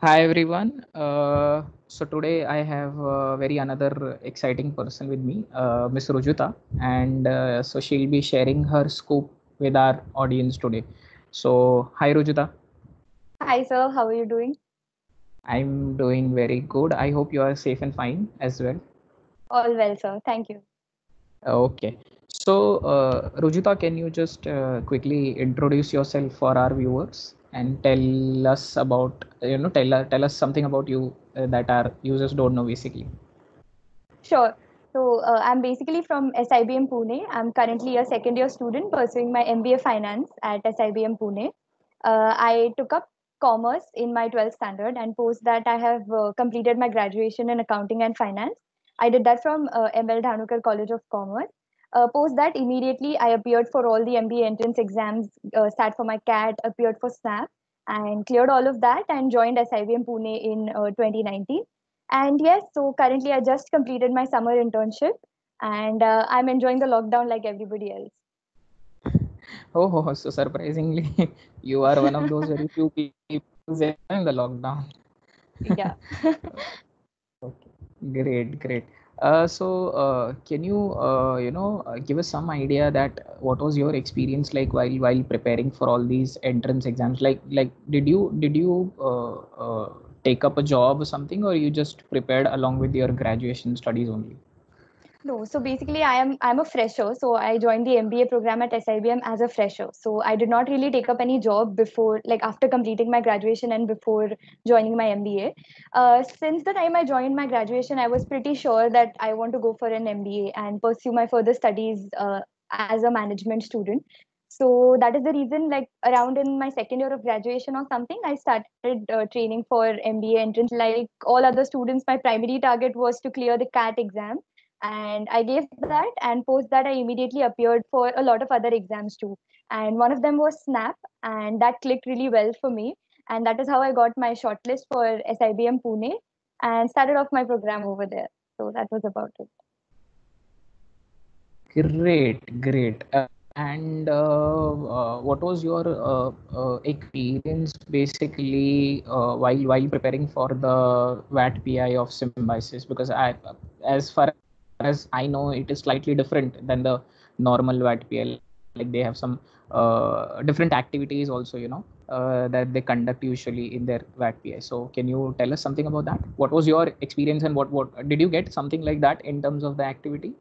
Hi everyone. So today I have very another exciting person with me, Miss Rujuta, and so she'll be sharing her scoop with our audience today. So hi Rujuta, Hi, sir. How are you doing? I'm doing very good. I hope you are safe and fine as well. All well, sir. Thank you. Okay. So Rujuta, can you just quickly introduce yourself for our viewers and tell us about tell us something about you that our users don't know basically. Sure. So, I'm basically from SIBM Pune. I'm currently a second year student pursuing my MBA Finance at SIBM Pune. I took up commerce in my 12th standard, and post that, I have completed my graduation in accounting and finance. I did that from ML Dhanukar College of Commerce. Post that, immediately I appeared for all the MBA entrance exams, sat for my CAT, appeared for SNAP, and cleared all of that and joined SIBM Pune in 2019. And yes, so currently I just completed my summer internship, and I'm enjoying the lockdown like everybody else. Oh, so surprisingly, you are one of those very few people who's enjoying the lockdown. Yeah. Okay, great, great. Can you, give us some idea that what was your experience like while preparing for all these entrance exams? Like, did you take up a job or something, or you just prepared along with your graduation studies only? No, so basically I'm a fresher. So I joined the MBA program at SIBM as a fresher. So I did not really take up any job before, like after completing my graduation and before joining my MBA. Since the time I joined my graduation, I was pretty sure that I want to go for an MBA and pursue my further studies as a management student. So that is the reason, like around in my second year of graduation or something, I started training for MBA entrance. Like all other students, my primary target was to clear the CAT exam, and I gave that, and post that I immediately appeared for a lot of other exams too, and one of them was SNAP, and that clicked really well for me, and that is how I got my shortlist for SIBM Pune and started off my program over there. So that was about it. Great, great. And what was your experience basically while preparing for the VAT PI of Symbiosis? Because as far as I know, it is slightly different than the normal VAT PI. Like they have some different activities also, that they conduct usually in their VAT PI. So can you tell us something about that? What was your experience and what did you get something like that in terms of the activity?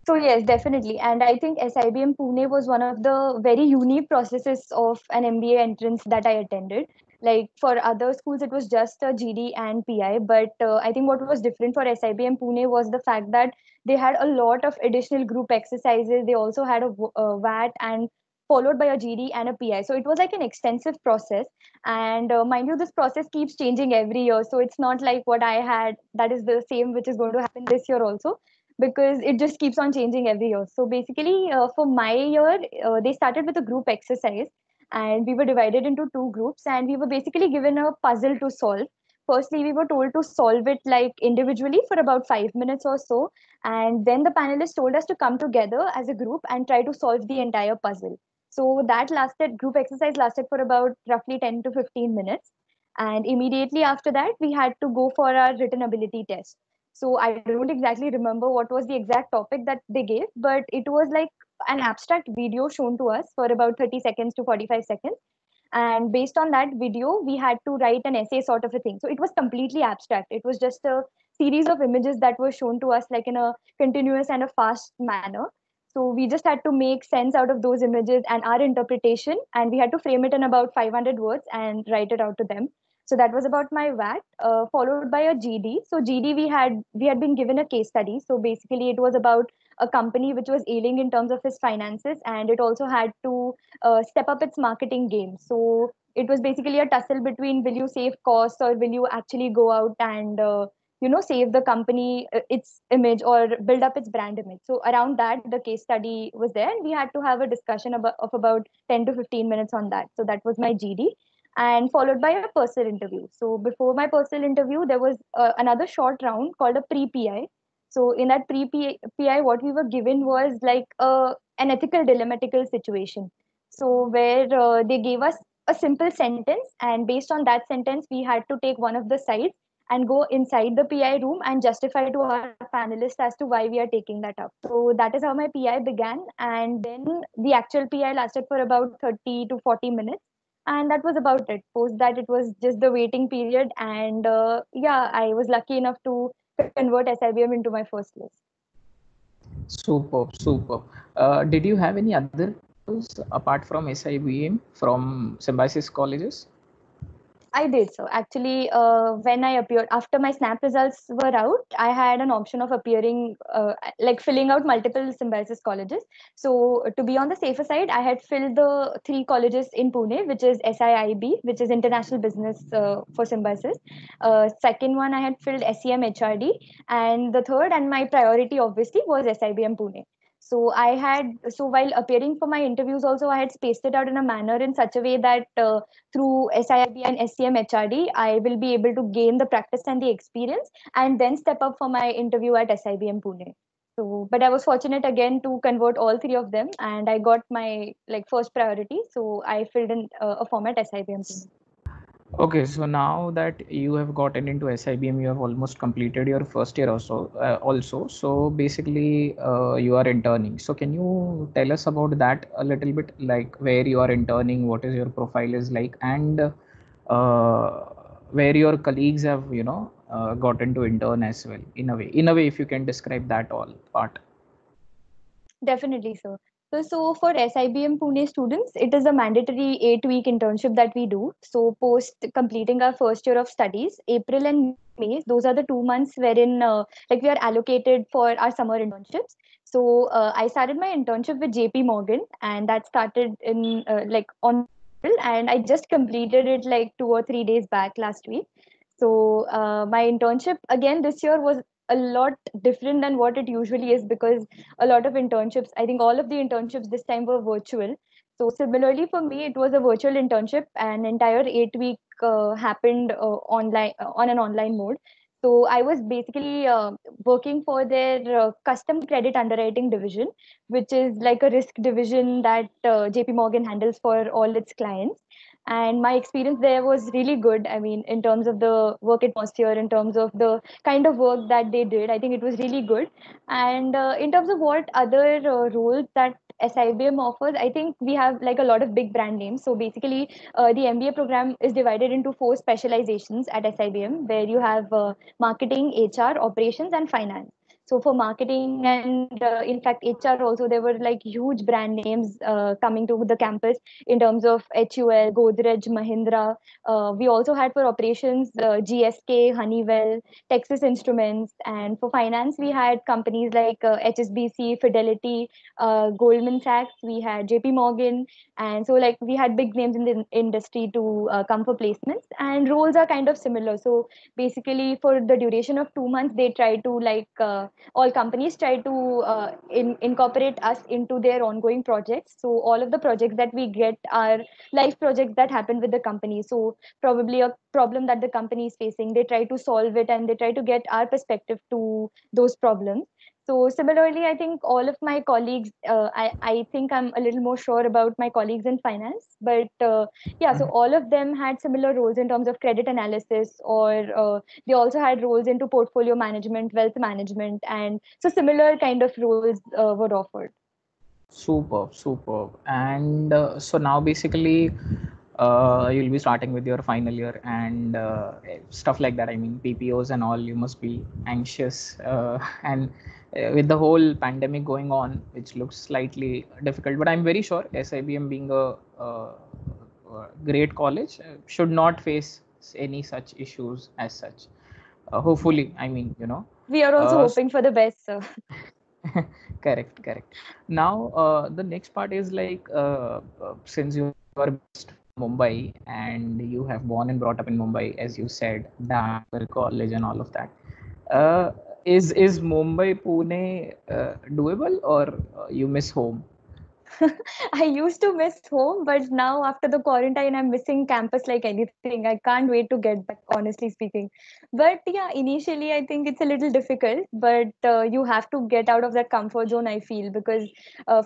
So yes, definitely. And I think SIBM Pune was one of the very unique processes of an MBA entrance that I attended. Like for other schools, it was just a GD and PI. But I think what was different for SIBM Pune was the fact that they had a lot of additional group exercises. They also had a VAT and followed by a GD and a PI. So it was like an extensive process. And mind you, this process keeps changing every year. So it's not like what I had, that is the same, which is going to happen this year also, because it just keeps on changing every year. So basically, for my year, they started with a group exercise, and we were divided into two groups, and we were basically given a puzzle to solve. Firstly, we were told to solve it like individually for about 5 minutes or so, and then the panelists told us to come together as a group and try to solve the entire puzzle. So that lasted, group exercise lasted for about roughly 10 to 15 minutes. And immediately after that, we had to go for our written ability test. So I don't exactly remember what was the exact topic that they gave, but it was like an abstract video shown to us for about 30 seconds to 45 seconds. And based on that video, we had to write an essay sort of a thing. So it was completely abstract. It was just a series of images that were shown to us like in a continuous and a fast manner. So we just had to make sense out of those images and our interpretation, and we had to frame it in about 500 words and write it out to them. So that was about my VAT, followed by a GD. So GD, we had been given a case study. So basically, it was about a company which was ailing in terms of its finances, and it also had to step up its marketing game. So it was basically a tussle between, will you save costs or will you actually go out and save the company, its image, or build up its brand image. So around that, the case study was there, and we had to have a discussion of about 10 to 15 minutes on that. So that was my GD, and followed by a personal interview. So before my personal interview, there was another short round called a pre-PI. So in that pre-PI, what we were given was like an ethical dilematical situation. So where they gave us a simple sentence, and based on that sentence we had to take one of the sides and go inside the PI room and justify to our panelists as to why we are taking that up. So that is how my PI began, and then the actual PI lasted for about 30 to 40 minutes, and that was about it. Post that, it was just the waiting period, and yeah, I was lucky enough to convert SIBM into my first list. Superb, superb. Did you have any other mentors apart from SIBM from Symbiosis colleges? I did so. Actually, when I appeared after my SNAP results were out, I had an option of appearing, like filling out multiple Symbiosis colleges. So, to be on the safer side, I had filled the three colleges in Pune, which is SIIB, which is International Business for Symbiosis. Second one, I had filled SEM HRD. And the third and my priority, obviously, was SIBM Pune. So while appearing for my interviews also, I had spaced it out in a manner in such a way that through SIIB and SCM HRD, I will be able to gain the practice and the experience and then step up for my interview at SIBM Pune. So, but I was fortunate again to convert all three of them, and I got my like first priority. So I filled in a form at SIBM Pune. Okay, so now that you have gotten into SIBM, you have almost completed your first year also. So basically, you are interning. So can you tell us about that a little bit, like where you are interning, what is your profile is like, and where your colleagues have, gotten to intern as well, in a way. In a way, if you can describe that all part. Definitely, sir. So for SIBM Pune students, it is a mandatory 8-week internship that we do. So post completing our first year of studies, April and May, those are the 2 months wherein like we are allocated for our summer internships. So I started my internship with JP Morgan, and that started in like on April, and I just completed it like 2 or 3 days back last week. So my internship again this year was a lot different than what it usually is, because a lot of internships, I think all of the internships this time were virtual. So similarly for me, it was a virtual internship. An entire 8 week happened online on an online mode. So I was basically working for their custom credit underwriting division, which is like a risk division that JP Morgan handles for all its clients. And my experience there was really good. I mean, in terms of the work atmosphere, in terms of the kind of work that they did, I think it was really good. And in terms of what other roles that SIBM offers, I think we have like a lot of big brand names. So basically, the MBA program is divided into 4 specializations at SIBM, where you have marketing, HR, operations, and finance. So for marketing and in fact HR also, there were like huge brand names coming to the campus in terms of HUL, Godrej, Mahindra. We also had for operations GSK, Honeywell, Texas Instruments, and for finance we had companies like HSBC, Fidelity, Goldman Sachs. We had JP Morgan, and so like we had big names in the industry to come for placements. And roles are kind of similar. So basically, for the duration of 2 months, they try to like all companies try to incorporate us into their ongoing projects. So all of the projects that we get are life projects that happen with the company. So probably a problem that the company is facing, they try to solve it, and they try to get our perspective to those problems. So similarly, I think all of my colleagues, I think I'm a little more sure about my colleagues in finance, but yeah, so all of them had similar roles in terms of credit analysis, or they also had roles into portfolio management, wealth management, and so similar kind of roles were offered. Superb, superb. And so now basically, you'll be starting with your final year and stuff like that. I mean, PPOs and all, you must be anxious. And with the whole pandemic going on, which looks slightly difficult, but I'm very sure SIBM being a great college should not face any such issues as such. Hopefully, I mean, We are also uh, hoping for the best, sir. correct, correct. Now, the next part is like, since you are based from Mumbai and you have born and brought up in Mumbai, as you said, Daniel College and all of that. Uh, is Mumbai Pune doable, or you miss home? I used to miss home, but now after the quarantine, I'm missing campus like anything. I can't wait to get back, honestly speaking. But yeah, initially, I think it's a little difficult, but you have to get out of that comfort zone, I feel, because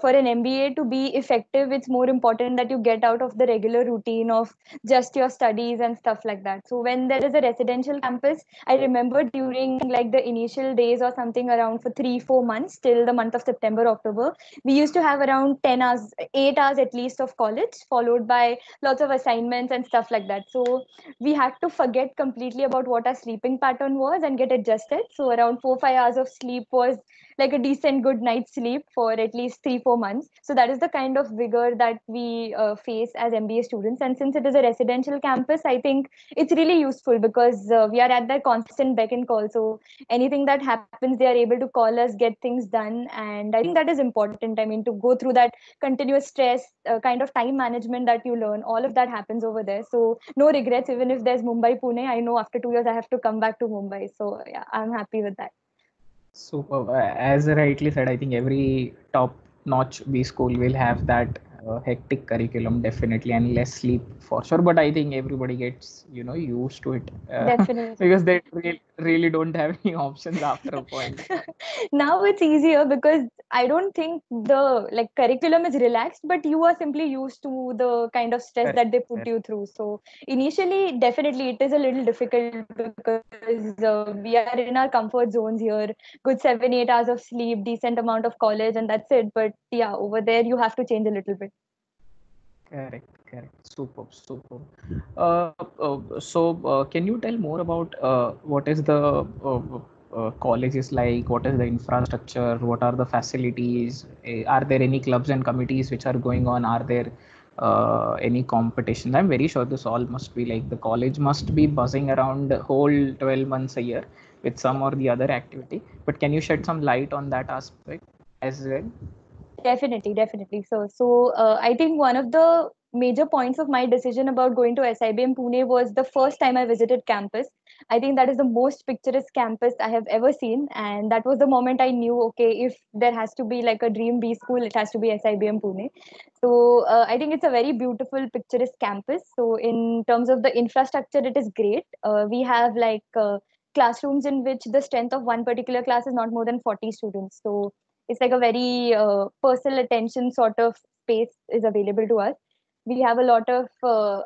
for an MBA to be effective, it's more important that you get out of the regular routine of just your studies and stuff like that. So when there is a residential campus, I remember during like the initial days or something around for 3 4 months till the month of September, October, we used to have around 10 hours, 8 hours at least of college, followed by lots of assignments and stuff like that. So we had to forget completely about what our sleeping pattern was and get adjusted. So around 4 5 hours of sleep was like a decent good night's sleep for at least 3 4 months. So that is the kind of vigor that we face as MBA students. And since it is a residential campus, I think it's really useful because we are at that constant beck and call. So anything that happens, they are able to call us, get things done. And I think that is important. I mean, to go through that continuous stress, kind of time management that you learn, all of that happens over there. So no regrets. Even if there's Mumbai Pune, I know after 2 years I have to come back to Mumbai. So yeah, I'm happy with that. Super. As rightly said, I think every top-notch B school will have that hectic curriculum definitely, and less sleep for sure. But I think everybody gets used to it Definitely. because they really don't have any options after a point. Now it's easier because I don't think the like curriculum is relaxed, but you are simply used to the kind of stress Correct, that they put correct. you through. So initially, definitely it is a little difficult because we are in our comfort zones here. Good 7 8 hours of sleep, decent amount of college, and that's it. But yeah, over there you have to change a little bit. Correct, correct. Superb, superb. Can you tell more about what is the college is like? What is the infrastructure? What are the facilities? Are there any clubs and committees which are going on? Are there any competitions? I'm very sure this all must be like the college must be buzzing around the whole 12 months a year with some or the other activity. But can you shed some light on that aspect as well? Definitely, definitely. I think one of the major points of my decision about going to SIBM Pune was the first time I visited campus. I think that is the most picturesque campus I have ever seen, and that was the moment I knew, okay, if there has to be like a dream B school, it has to be SIBM Pune. I think it's a very beautiful, picturesque campus. So in terms of the infrastructure, it is great. We have classrooms in which the strength of one particular class is not more than 40 students. So it's like a very personal attention sort of space is available to us. We have a lot of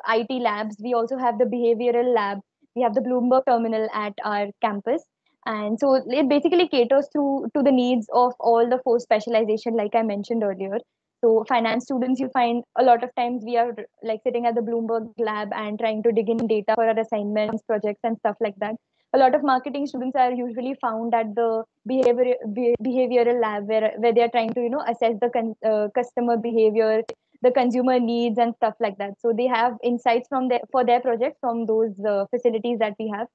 IT labs. We also have the behavioral lab. We have the Bloomberg terminal at our campus. And so it basically caters to the needs of all the four specialization, like I mentioned earlier. So finance students, you find a lot of times we are like sitting at the Bloomberg lab and trying to dig in data for our assignments, projects, and stuff like that. A lot of marketing students are usually found at the behavioral lab where they are trying to assess the customer behavior, the consumer needs, and stuff like that. So they have insights from their for their project from those facilities that we have.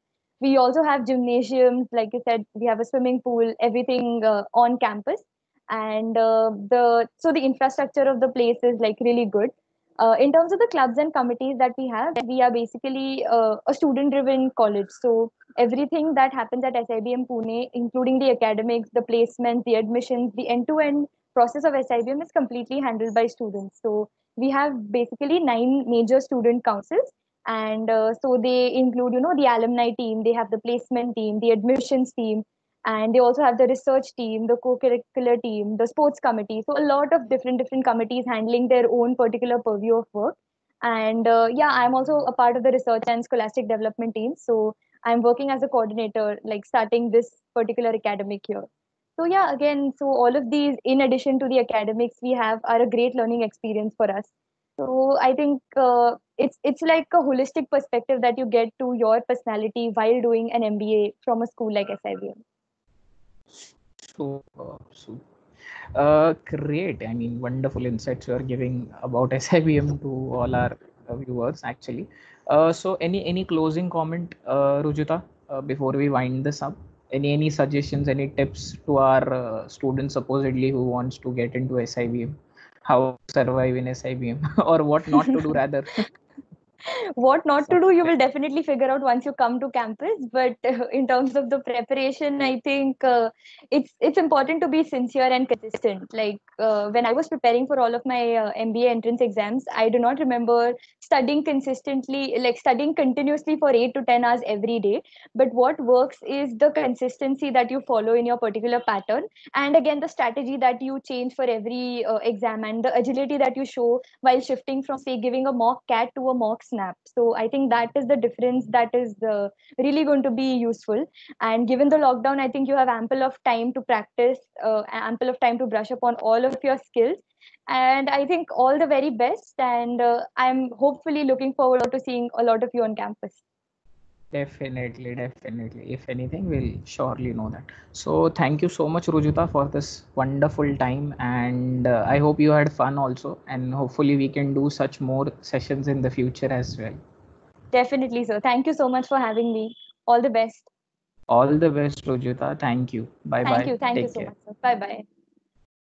We also have gymnasiums, like you said. We have a swimming pool, everything on campus. And the infrastructure of the place is like really good. In terms of the clubs and committees that we are basically a student driven college. So everything that happens at SIBM Pune, including the academics, the placements, the admissions, the end-to-end process of SIBM is completely handled by students. So we have basically 9 major student councils, and so they include, the alumni team, they have the placement team, the admissions team, and they also have the research team, the co-curricular team, the sports committee. So a lot of different committees handling their own particular purview of work. And yeah, I'm also a part of the research and scholastic development team. So I'm working as a coordinator, like starting this particular academic year. So yeah, again, so all of these, in addition to the academics we have, are a great learning experience for us. So I think it's like a holistic perspective that you get to your personality while doing an MBA from a school like SIBM. So, great. I mean, wonderful insights you are giving about SIBM to all our viewers, actually. Any closing comment, Rujita, before we wind this up? Any suggestions, any tips to our students supposedly who wants to get into SIBM? How to survive in SIBM or what not to do rather? What not to do, you will definitely figure out once you come to campus. But in terms of the preparation, I think it's important to be sincere and consistent. Like when I was preparing for all of my MBA entrance exams, I do not remember studying consistently, like studying continuously for 8 to 10 hours every day. But what works is the consistency that you follow in your particular pattern, and again the strategy that you change for every exam, and the agility that you show while shifting from, say, giving a mock cat to a mock snap. So I think that is the difference that is really going to be useful. And given the lockdown, I think you have ample of time to practice, ample of time to brush up on all of your skills. And I think all the very best. And I'm hopefully looking forward to seeing a lot of you on campus. Definitely, definitely. If anything, we'll surely know that. So thank you so much, Rujita, for this wonderful time, and I hope you had fun also. And hopefully, we can do such more sessions in the future as well. Definitely, sir. Thank you so much for having me. All the best. All the best, Rujita. Thank you. Bye Thank bye. you. Thank you Take so care. much, sir. Bye bye.